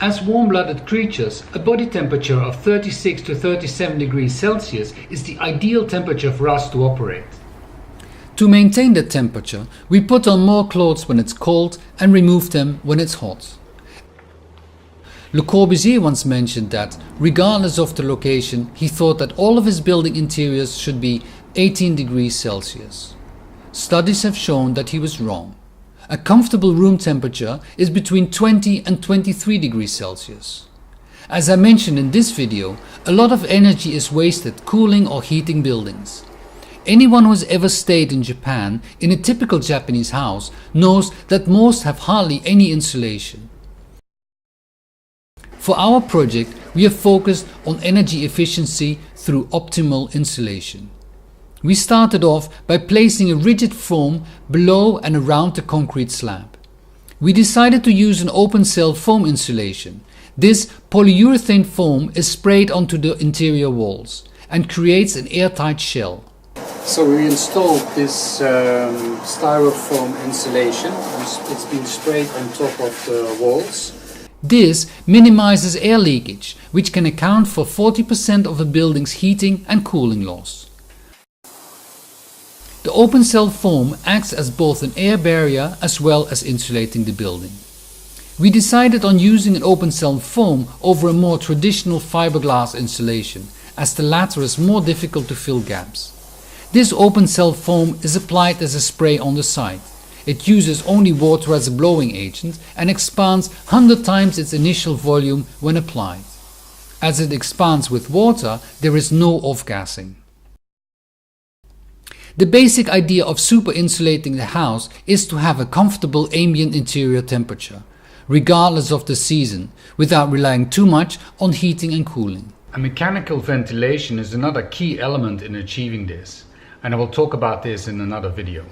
As warm-blooded creatures, a body temperature of 36 to 37 degrees Celsius is the ideal temperature for us to operate. To maintain that temperature, we put on more clothes when it's cold and remove them when it's hot. Le Corbusier once mentioned that, regardless of the location, he thought that all of his building interiors should be 18 degrees Celsius. Studies have shown that he was wrong. A comfortable room temperature is between 20 and 23 degrees Celsius. As I mentioned in this video, a lot of energy is wasted cooling or heating buildings. Anyone who has ever stayed in Japan, in a typical Japanese house, knows that most have hardly any insulation. For our project, we have focused on energy efficiency through optimal insulation. We started off by placing a rigid foam below and around the concrete slab. We decided to use an open cell foam insulation. This polyurethane foam is sprayed onto the interior walls and creates an airtight shell. So we installed this styrofoam insulation. It's been sprayed on top of the walls. This minimizes air leakage, which can account for 40% of a building's heating and cooling loss. The open cell foam acts as both an air barrier as well as insulating the building. We decided on using an open cell foam over a more traditional fiberglass insulation, as the latter is more difficult to fill gaps. This open cell foam is applied as a spray on the side. It uses only water as a blowing agent and expands 100 times its initial volume when applied. As it expands with water, there is no off-gassing. The basic idea of super insulating the house is to have a comfortable ambient interior temperature, regardless of the season, without relying too much on heating and cooling. A mechanical ventilation is another key element in achieving this, and I will talk about this in another video.